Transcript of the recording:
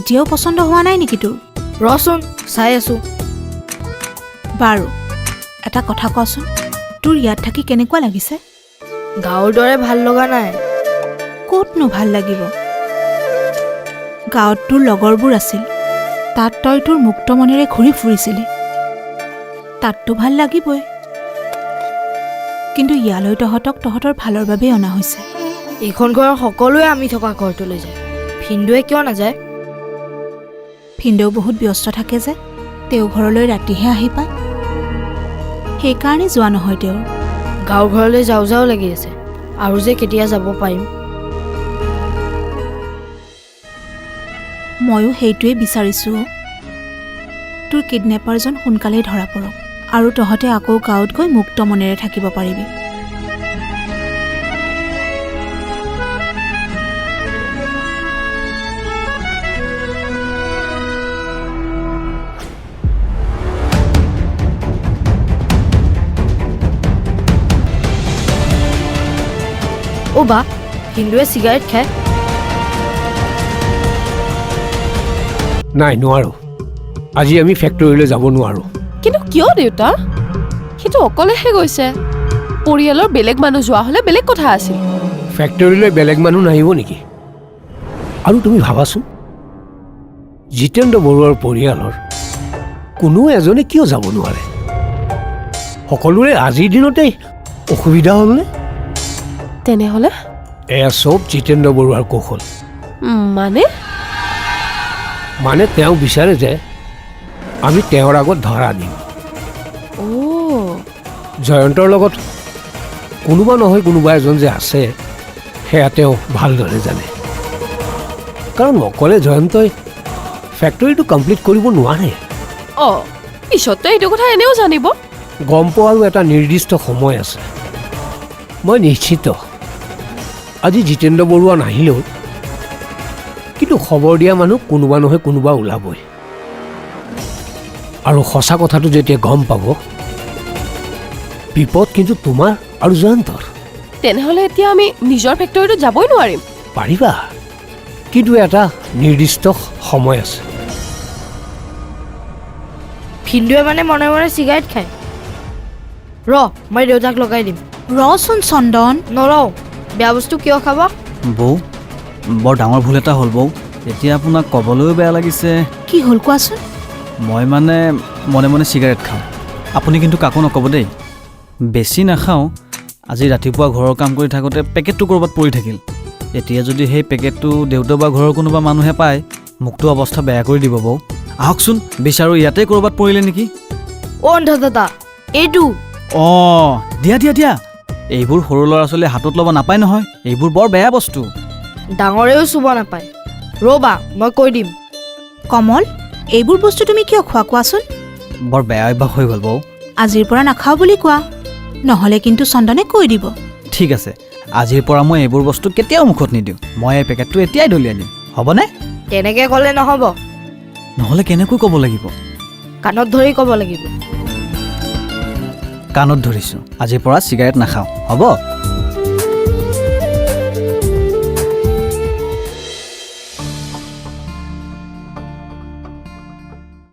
এতিয়াও পচন্দ হোৱা নাই নেকি তোৰ? ৰচোন চাই আছো। বাৰু এটা কথা কচোন, তোৰ ইয়াত থাকি কেনেকুৱা লাগিছে? গাঁৱৰ দৰে ভাল লগা নাই। ক'তনো ভাল লাগিব? গাঁৱত তোৰ লগৰবোৰ আছিল, তাত তই তোৰ মুক্ত মনেৰে ঘূৰি ফুৰিছিলি, তাততো ভাল লাগিবই। কিন্তু ইয়ালৈ তহঁতৰ ভালৰ বাবেই অনা হৈছে। এইখন ঘৰৰ সকলোৱে আমি থকা ঘৰটোলৈ যায়, ভিনদেউৱে কিয় নাযায়? ভিনদেউ বহুত ব্যস্ত থাকে যে, তেওঁ ঘৰলৈ ৰাতিহে আহি পায়, সেইকাৰণে যোৱা নহয় তেওঁৰ। গাঁৱৰ ঘৰলৈ যাওঁ যাওঁ লাগি আছে, আৰু যে কেতিয়া যাব পাৰিম। ময়ো সেইটোৱে বিচাৰিছোঁ। তোৰ কিডনেপাৰজন সোনকালেই ধৰা পৰক, আৰু তহঁতে আকৌ গাঁৱত গৈ মুক্ত মনেৰে থাকিব পাৰিবি। অ' বা, ভিনদেউৱে চিগাৰেট খায়? নাই, নোৱাৰোঁ। আজি আমি ফেক্টৰীলৈ যাব নোৱাৰোঁ। কিন্তু কিয় দেউতা? সিটো অকলেহে গৈছে, পৰিয়ালৰ বেলেগ মানুহ যোৱা হ'লে বেলেগ কথা আছিল। ফেক্টৰীলৈ বেলেগ মানুহ নাহিব নেকি? আৰু তুমি ভাবাচোন, জিতেন্দ্ৰ বৰুৱাৰ পৰিয়ালৰ কোনো এজনে কিয় যাব নোৱাৰে? সকলোৰে আজিৰ দিনতেই অসুবিধা হ'লনে? তেনেহ'লে এয়া চব জিতেন্দ্ৰ বৰুৱাৰ কৌশল। মানে তেওঁ বিচাৰে যে আমি তেওঁৰ আগত ধৰা দিম। জয়ন্তৰ লগত কোনোবা নহয় কোনোবা এজন যে আছে, সেয়া তেওঁ ভালদৰে জানে। কাৰণ অকলে জয়ন্তই ফেক্টৰীটো কমপ্লিট কৰিব নোৱাৰে। পিছততো এইটো কথা এনেও জানিব। গম পোৱাৰো এটা নিৰ্দিষ্ট সময় আছে। মই নিশ্চিত আজি জিতেন্দ্ৰ বৰুৱা নাহিলেও কিন্তু খবৰ দিয়া মানুহ কোনোবা নহয় কোনোবা ওলাবই। আৰু সঁচা কথাটো যেতিয়া গম পাব, বিপদ কিন্তু তোমাৰ আৰু জয়ন্তৰ। তেনেহ'লে এতিয়া আমি নিজৰ ফেক্টৰীটো যাবই নোৱাৰিম। পাৰিবা, কিন্তু এটা নিৰ্দিষ্ট সময় আছে। ভিনদেউৱে মানে মনে মনে চিগাৰেট খায়? মই দেউতাক লগাই দিম। ৰচোন চন্দন। নৰওঁ, বেয়া বস্তু কিয় খাব? বৌ, বৰ ডাঙৰ ভুল এটা হ'ল বৌ। এতিয়া আপোনাক ক'বলৈও বেয়া লাগিছে। কি হ'ল কোৱাচোন? মই মানে মনে মনে চিগাৰেট খাওঁ। আপুনি কিন্তু কাকো নক'ব দেই। বেছি নাখাওঁ। আজি ৰাতিপুৱা ঘৰৰ কাম কৰি থাকোঁতে পেকেটটো ক'ৰবাত পৰি থাকিল। এতিয়া যদি সেই পেকেটটো দেউতা বা ঘৰৰ কোনোবা মানুহে পায়, মোকতো অৱস্থা বেয়া কৰি দিব বৌ। আহকচোন, বিচাৰোঁ ইয়াতে ক'ৰবাত পৰিলে নেকি। অন্ধ দাদা, এইটো। দিয়া দিয়া দিয়া। এইবোৰ সৰু ল'ৰা ছোৱালীয়ে হাতত ল'ব নাপায় নহয়, এইবোৰ বৰ বেয়া বস্তু। ডাঙৰেও চুব নাপায়। ৰ'বা, মই কৈ দিম। কমল, এইবোৰ বস্তু তুমি কিয় খোৱা কোৱাচোন? বৰ বেয়া অভ্যাস হৈ গ'ল বৌ। আজিৰ পৰা নাখাওঁ বুলি কোৱা, নহ'লে কিন্তু চন্দনে কৈ দিব। ঠিক আছে, আজিৰ পৰা মই এইবোৰ বস্তু কেতিয়াও মুখত নিদিওঁ। মই এই পেকেটটো এতিয়াই দলিয়াই দিম, হ'বনে? তেনেকৈ ক'লে নহ'ব। নহ'লে কেনেকৈ ক'ব লাগিব? কাণত ধৰি ক'ব লাগিব। কাণত ধৰিছোঁ, আজিৰ পৰা চিগাৰেট নাখাওঁ, হ'ব?